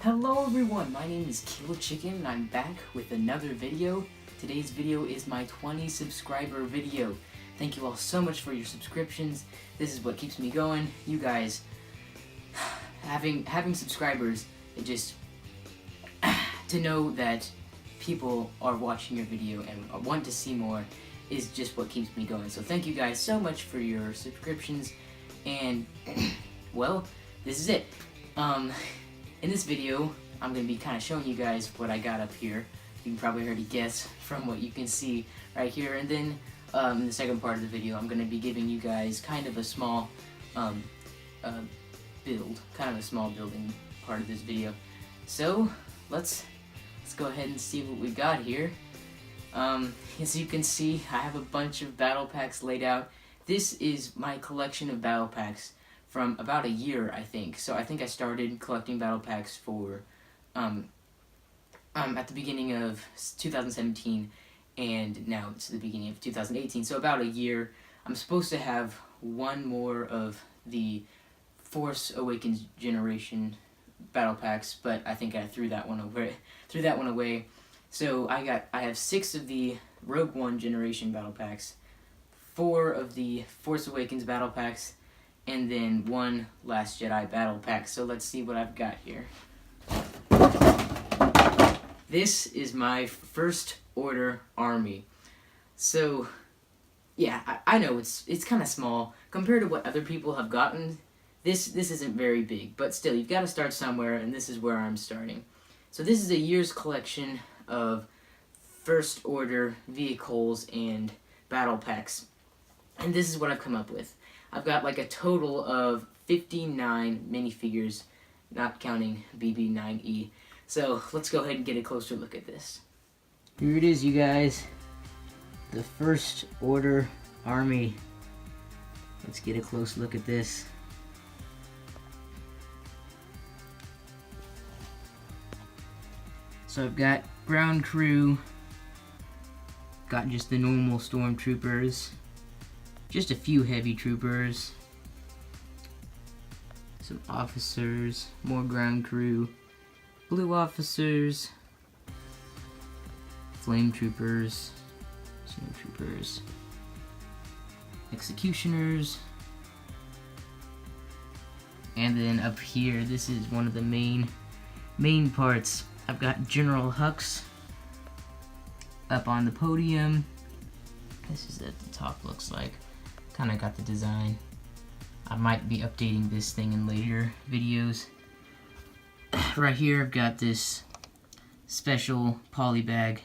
Hello everyone, my name is Kill Chicken and I'm back with another video. Today's video is my 20 subscriber video. Thank you all so much for your subscriptions. This is what keeps me going. You guys, having subscribers, it just, to know that people are watching your video and want to see more is just what keeps me going. So thank you guys so much for your subscriptions, and well, this is it. In this video, I'm going to be kind of showing you guys what I got up here. You can probably already guess from what you can see right here. And then in the second part of the video, I'm going to be giving you guys kind of a small building part of this video. So let's go ahead and see what we got here. As you can see, I have a bunch of battle packs laid out. This is my collection of battle packs from about a year, I think. So I think I started collecting battle packs for at the beginning of 2017, and now it's the beginning of 2018. So about a year. I'm supposed to have one more of the Force Awakens generation battle packs, but I think I threw that one away. So I have 6 of the Rogue One generation battle packs, 4 of the Force Awakens battle packs, and then 1 Last Jedi battle pack. So let's see what I've got here. This is my First Order army. So yeah, I know it's kind of small compared to what other people have gotten. This isn't very big, but still, you've got to start somewhere, and this is where I'm starting. So this is a year's collection of First Order vehicles and battle packs, and this is what I've come up with. I've got like a total of 59 minifigures, not counting BB-9E. So let's go ahead and get a closer look at this. Here it is, you guys. The First Order army. Let's get a close look at this. So I've got ground crew, got just the normal stormtroopers, just a few heavy troopers, some officers, more ground crew, blue officers, flame troopers, snow troopers, executioners, and then up here, this is one of the main parts. I've got General Hux up on the podium. This is what the top looks like. Kind of got the design. I might be updating this thing in later videos. Right here I've got this special polybag.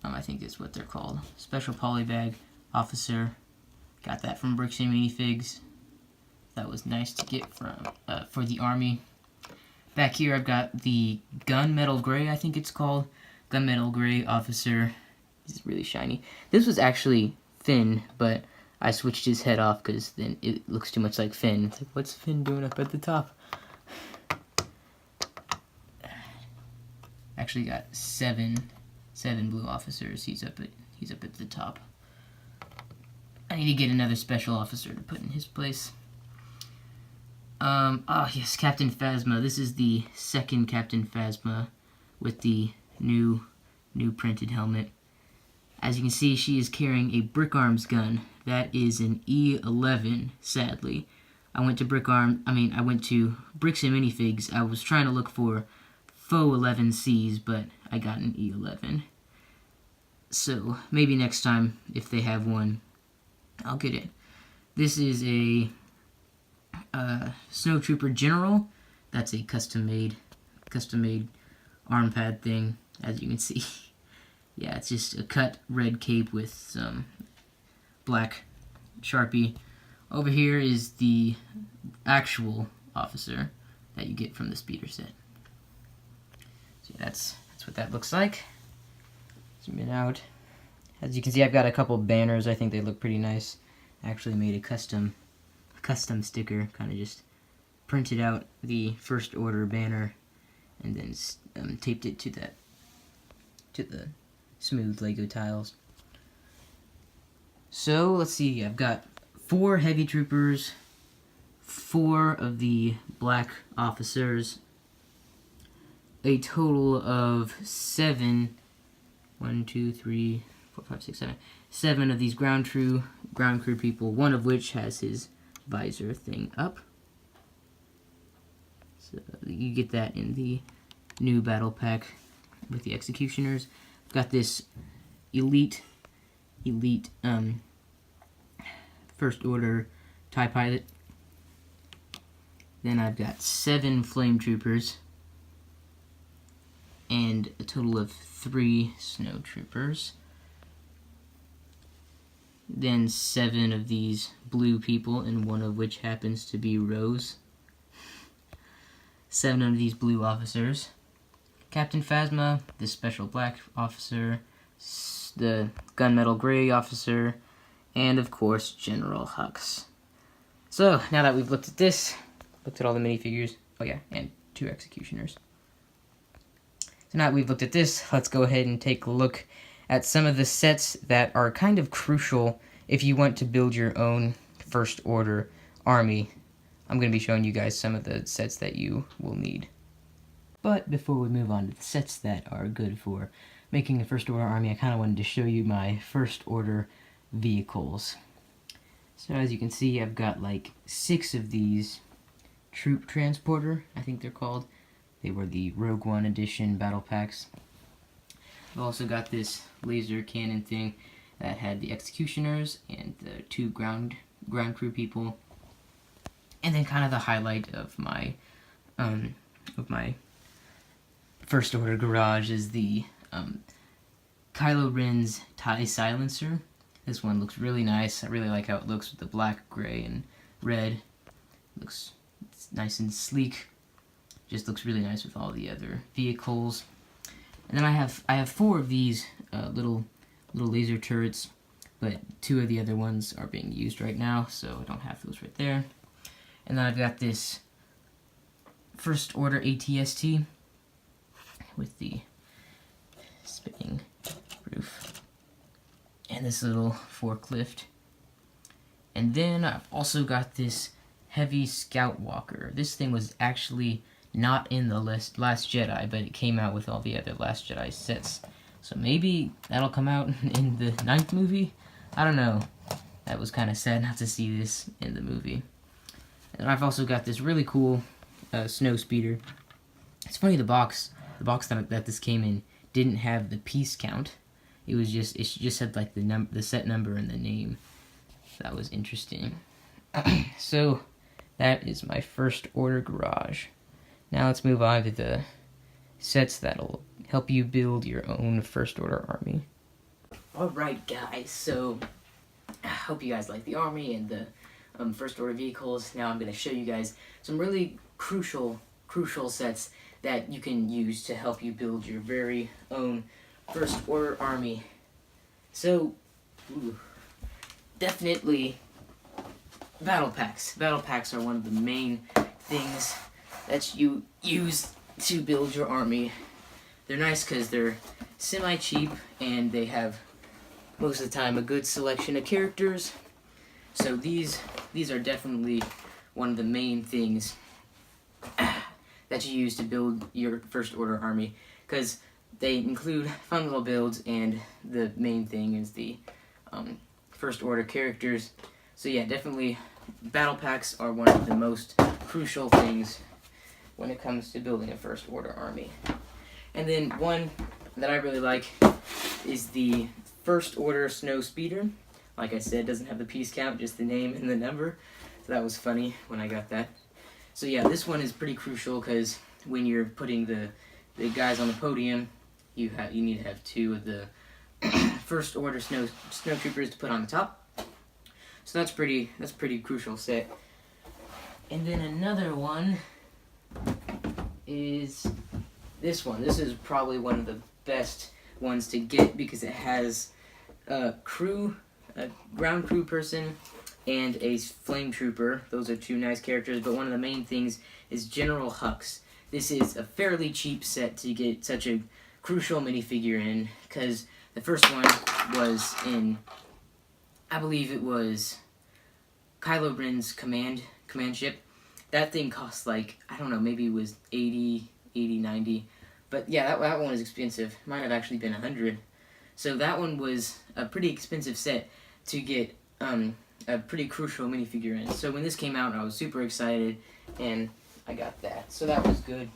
I think that's what they're called. Special polybag officer. Got that from Bricks and Minifigs. That was nice to get from for the army. Back here I've got the Gunmetal Gray, I think it's called. Gunmetal Gray officer. He's really shiny. This was actually Finn, but I switched his head off because then it looks too much like Finn. It's like, what's Finn doing up at the top? Actually got seven blue officers. He's up at the top. I need to get another special officer to put in his place. Yes, Captain Phasma. This is the second Captain Phasma with the new printed helmet. As you can see, she is carrying a Brick Arms gun. That is an E11, sadly. I went to Bricks and Minifigs. I was trying to look for faux 11Cs, but I got an E11. So, maybe next time, if they have one, I'll get it. This is a Snowtrooper General. That's a custom-made arm pad thing, as you can see. Yeah, it's just a cut red cape with some black Sharpie. Over here is the actual officer that you get from the speeder set. So yeah, that's what that looks like. Zoom it out. As you can see, I've got a couple banners. I think they look pretty nice. I actually made a custom sticker, kind of just printed out the First Order banner and then taped it to the smooth Lego tiles. So let's see, I've got 4 heavy troopers, 4 of the black officers, a total of 7, 1, 2, 3, 4, 5, 6, 7, 7 of these ground crew people, one of which has his visor thing up. So you get that in the new battle pack with the executioners. Got this elite first order TIE pilot. Then I've got 7 flame troopers and a total of 3 snow troopers. Then 7 of these blue people, and one of which happens to be Rose. 7 of these blue officers. Captain Phasma, the special black officer, the gunmetal gray officer, and of course General Hux. So now that we've looked at this, looked at all the minifigures, oh yeah, and 2 executioners. So now that we've looked at this, let's go ahead and take a look at some of the sets that are kind of crucial if you want to build your own First Order army. I'm going to be showing you guys some of the sets that you will need. But before we move on to the sets that are good for making a First Order army, I kind of wanted to show you my First Order vehicles. So as you can see, I've got like 6 of these troop transporter, I think they're called. They were the Rogue One edition battle packs. I've also got this laser cannon thing that had the executioners and the 2 ground crew people. And then kind of the highlight of my First Order garage is the Kylo Ren's TIE silencer. This one looks really nice. I really like how it looks with the black, gray, and red. It's nice and sleek. Just looks really nice with all the other vehicles. And then I have 4 of these little laser turrets, but 2 of the other ones are being used right now, so I don't have those right there. And then I've got this First Order ATST with the spinning roof and this little forklift. And then I've also got this heavy scout walker. This thing was actually not in the Last Jedi, but it came out with all the other Last Jedi sets. So maybe that'll come out in the 9th movie? I don't know. That was kind of sad not to see this in the movie. And I've also got this really cool snow speeder. It's funny, the box that this came in didn't have the piece count. It just had like the set number and the name. So that was interesting. So that is my First Order garage. Now let's move on to the sets that'll help you build your own First Order army. Alright guys, so I hope you guys like the army and the First Order vehicles. Now I'm going to show you guys some really crucial sets that you can use to help you build your very own First Order army. So, definitely battle packs. Battle packs are one of the main things that you use to build your army. They're nice because they're semi-cheap and they have, most of the time, a good selection of characters. So these are definitely one of the main things that you use to build your First Order army, because they include fun little builds, and the main thing is the First Order characters. So yeah, definitely battle packs are one of the most crucial things when it comes to building a First Order army. And then one that I really like is the First Order Snow Speeder. Like I said, doesn't have the piece count, just the name and the number. So that was funny when I got that. So yeah, this one is pretty crucial because when you're putting the guys on the podium, you need to have 2 of the First Order snowtroopers to put on the top. So that's pretty crucial set. And then another one is this one. This is probably one of the best ones to get because it has a ground crew person and a flame trooper. Those are 2 nice characters, but one of the main things is General Hux. This is a fairly cheap set to get such a crucial minifigure in, because the first one was in, I believe it was Kylo Ren's command ship. That thing cost like, I don't know, maybe it was 80, 90 But yeah, that one was expensive. Might have actually been 100. So that one was a pretty expensive set to get a pretty crucial minifigure in. So when this came out, I was super excited, and I got that. So that was good.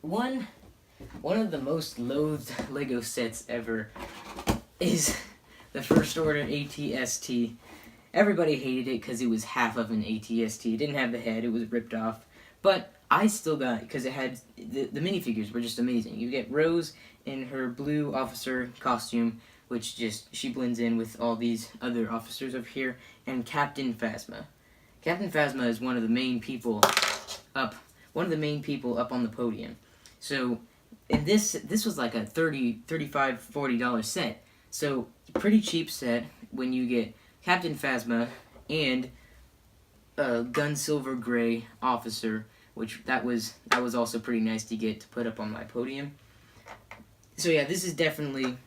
One of the most loathed Lego sets ever is the First Order AT-ST. Everybody hated it because it was half of an AT-ST. It didn't have the head, it was ripped off. But I still got it because it had, the minifigures were just amazing. You get Rose in her blue officer costume, which she blends in with all these other officers over here, and Captain Phasma. Captain Phasma is one of the main people up on the podium. So, and this was like a $30, $35, $40 set. So, pretty cheap set when you get Captain Phasma and a Gun Silver Gray officer, which that was also pretty nice to get to put up on my podium. So yeah, this is definitely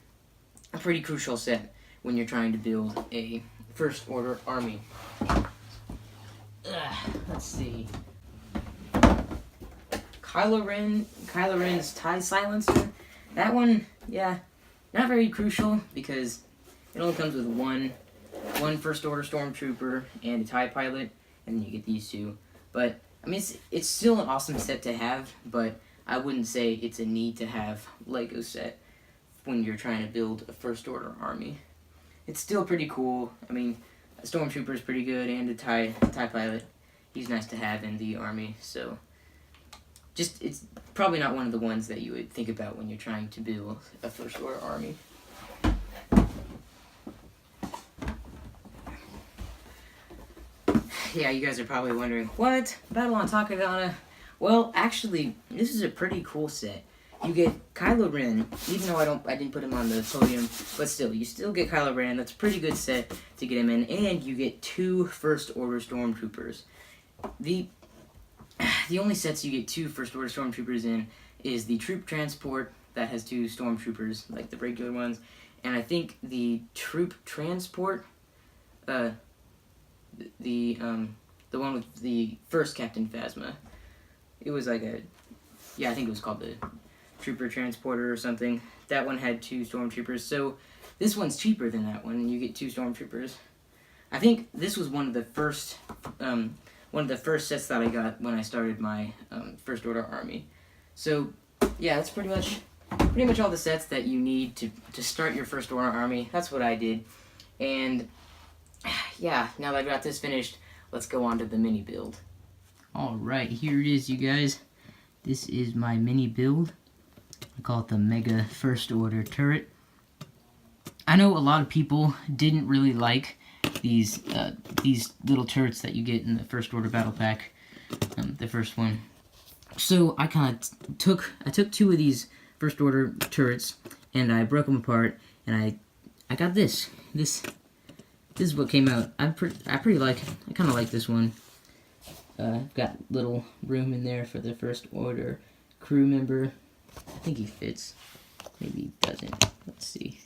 a pretty crucial set when you're trying to build a First Order army. Let's see. Kylo Ren's TIE silencer. That one, yeah, not very crucial because it only comes with one First Order Stormtrooper and a TIE pilot, and then you get these two. But I mean, it's still an awesome set to have, but I wouldn't say it's a need to have Lego set when you're trying to build a First Order army. It's still pretty cool. I mean, a Stormtrooper is pretty good, and a TIE pilot, he's nice to have in the army. So, it's probably not one of the ones that you would think about when you're trying to build a First Order army. Yeah, you guys are probably wondering, what? Battle on Takodana? Well, actually, this is a pretty cool set. You get Kylo Ren, even though I didn't put him on the podium, but still, you still get Kylo Ren. That's a pretty good set to get him in, and you get 2 First Order Stormtroopers. The only sets you get 2 First Order Stormtroopers in is the Troop Transport that has 2 Stormtroopers, like the regular ones, and I think the Troop Transport, the one with the first Captain Phasma. It was like I think it was called the Trooper Transporter or something. That one had 2 Stormtroopers, so this one's cheaper than that one, and you get 2 Stormtroopers. I think this was one of the first sets that I got when I started my First Order army. So yeah, that's pretty much all the sets that you need to start your First Order army. That's what I did, and yeah, now that I've got this finished, let's go on to the mini build. Alright, here it is, you guys. This is my mini build. I call it the Mega First Order Turret. I know a lot of people didn't really like these little turrets that you get in the First Order Battle Pack, the first one. So I kind of took 2 of these First Order turrets, and I broke them apart, and I got this. This is what came out. I pretty like it. I kind of like this one. I've got little room in there for the First Order crew member. I think he fits. Maybe he doesn't. Let's see.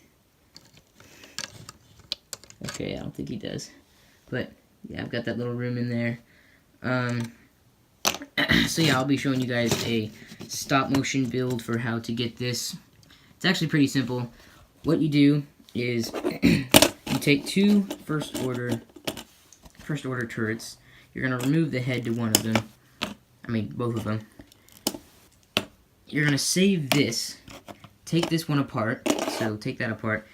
Okay, I don't think he does. But yeah, I've got that little room in there. So yeah, I'll be showing you guys a stop motion build for how to get this. It's actually pretty simple. What you do is you take 2 First Order turrets. You're going to remove the head to one of them. I mean, both of them. You're going to save this. Take this one apart. So, take that apart.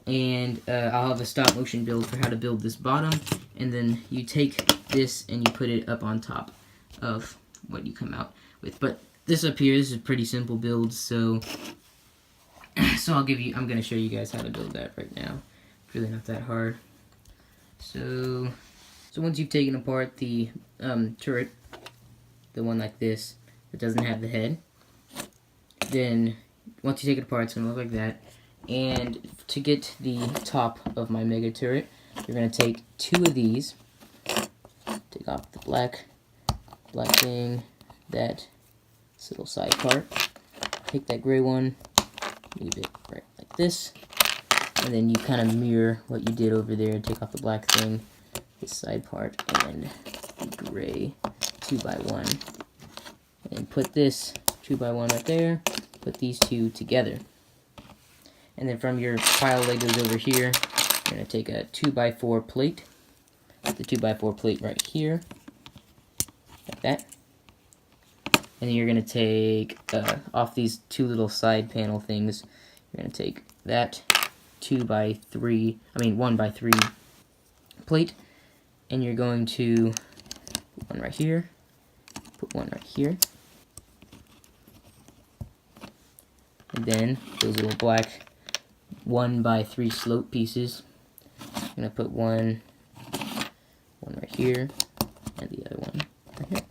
And I'll have a stop motion build for how to build this bottom. And then you take this and you put it up on top of what you come out with. But this up here, this is a pretty simple build. So I'm going to show you guys how to build that right now. It's really not that hard. So once you've taken apart the turret, the one like this, that doesn't have the head, then once you take it apart, it's going to look like that. And to get the top of my mega turret, you're going to take 2 of these, take off the black thing, this little side part, take that gray one, leave it right like this, and then you kind of mirror what you did over there, take off the black thing, this side part, and the gray 2x1, and put this 2x1 right there, put these two together. And then from your pile of Legos over here, you're going to take a 2x4 plate. Put the 2x4 plate right here, like that. And then you're going to take, off these two little side panel things, you're going to take that 1x3 plate, and you're going to put one right here, put one right here, and then those little black 1x3 slope pieces, I'm going to put one right here, and the other one right here.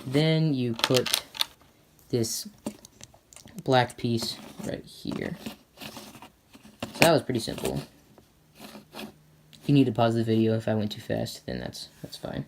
Then you put this black piece right here. So that was pretty simple. If you need to pause the video if I went too fast, then that's fine.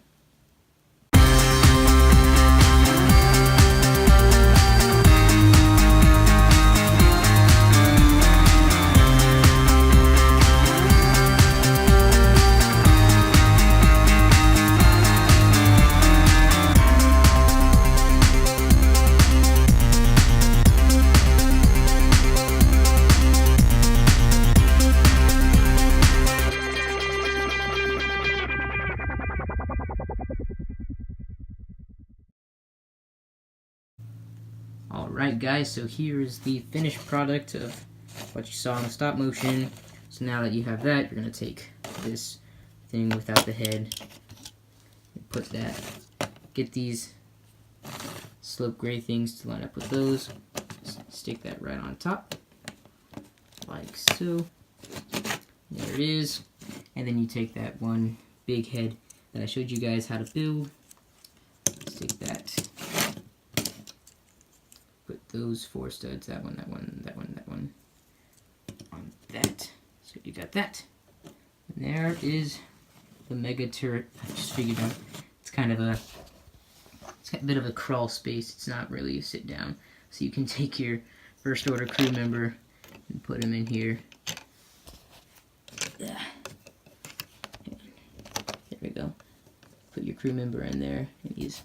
Alright guys, so here is the finished product of what you saw in the stop motion. So now that you have that, you're going to take this thing without the head, and put that, get these slope gray things to line up with those, stick that right on top, like so. There it is. And then you take that one big head that I showed you guys how to build, stick that, put those 4 studs, that one, on that. So you got that. And there is the mega turret. I just figured out it's got a bit of a crawl space. It's not really a sit down. So you can take your first order crew member and put him in here. There we go. Put your crew member in there, and he's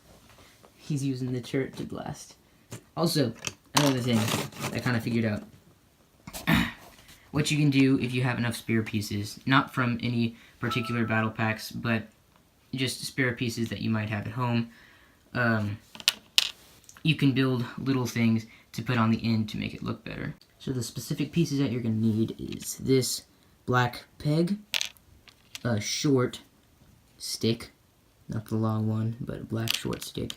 using the turret to blast. Also, another thing I kind of figured out. What you can do if you have enough spare pieces, not from any particular battle packs, but just spare pieces that you might have at home, you can build little things to put on the end to make it look better. So the specific pieces that you're going to need is this black peg, a short stick, not the long one, but a black short stick,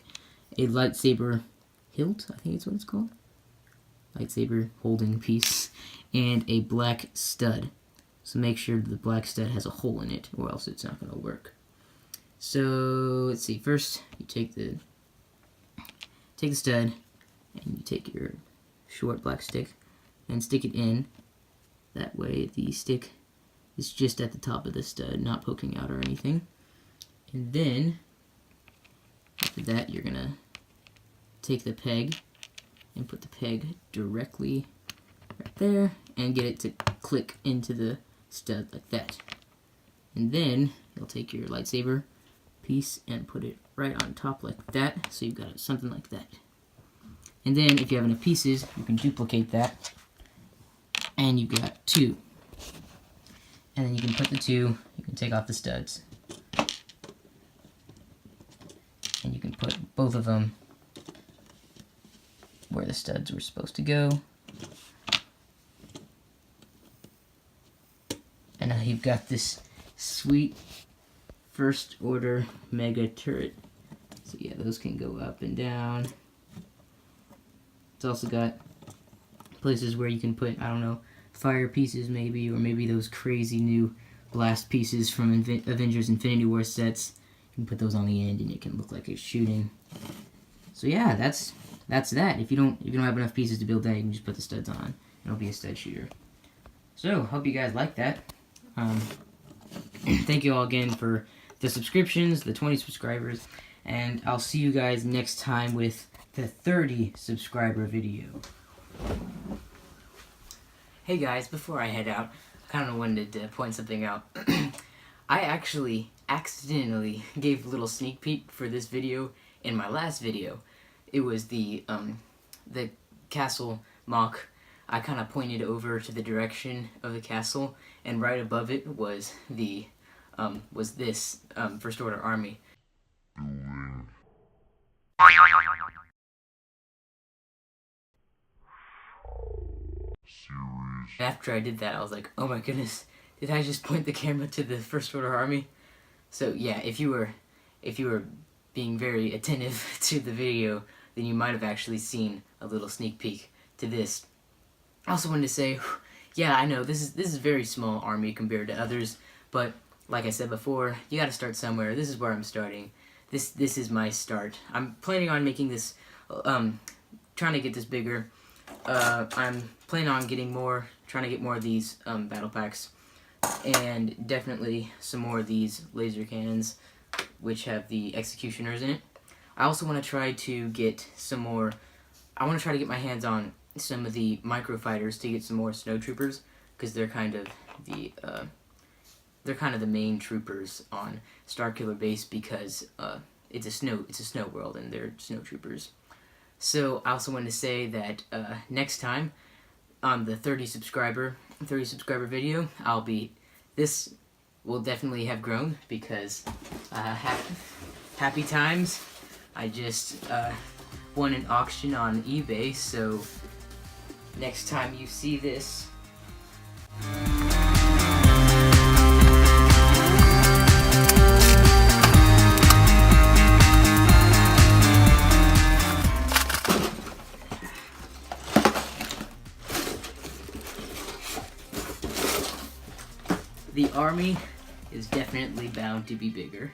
a lightsaber hilt, I think it's what it's called, lightsaber holding piece, and a black stud. So make sure the black stud has a hole in it, or else it's not going to work. So let's see. First, you take the stud, and you take your short black stick and stick it in. That way, the stick is just at the top of the stud, not poking out or anything. And then after that, you're gonna take the peg and put the peg directly right there and get it to click into the stud like that. And then you'll take your lightsaber piece and put it right on top like that, so you've got something like that. And then if you have enough pieces, you can duplicate that, and you've got 2. And then you can put the 2, you can take off the studs, and you can put both of them where the studs were supposed to go. And now you've got this sweet first order mega turret. So yeah, those can go up and down. It's also got places where you can put, I don't know, fire pieces maybe, or maybe those crazy new blast pieces from Avengers Infinity War sets. You can put those on the end and it can look like it's shooting. So yeah, that's that. If you don't have enough pieces to build that, you can just put the studs on. It'll be a stud shooter. So, hope you guys like that. Thank you all again for the subscriptions, the 20 subscribers, and I'll see you guys next time with the 30 subscriber video. Hey guys, before I head out, I kind of wanted to point something out. I actually accidentally gave a little sneak peek for this video in my last video. It was the castle MOC, I kind of pointed over to the direction of the castle, and right above it was the this First Order army. After I did that, I was like, oh my goodness, did I just point the camera to the First Order army? So yeah, if you were being very attentive to the video, then you might have actually seen a little sneak peek to this. I also wanted to say, yeah, I know this is a very small army compared to others, but like I said before, you got to start somewhere. This is where I'm starting. This is my start. I'm planning on making this, trying to get this bigger. I'm planning on getting more, trying to get more of these battle packs, and definitely some more of these laser cannons, which have the executioners in it. I also want to try to get some more. I want to try to get my hands on some of the microfighters to get some more snow troopers, because they're kind of the main troopers on Starkiller Base, because it's a snow world and they're snow troopers. So I also wanted to say that next time on the 30 subscriber video, this will definitely have grown, because happy times. I just won an auction on eBay, so next time you see this, the army is definitely bound to be bigger.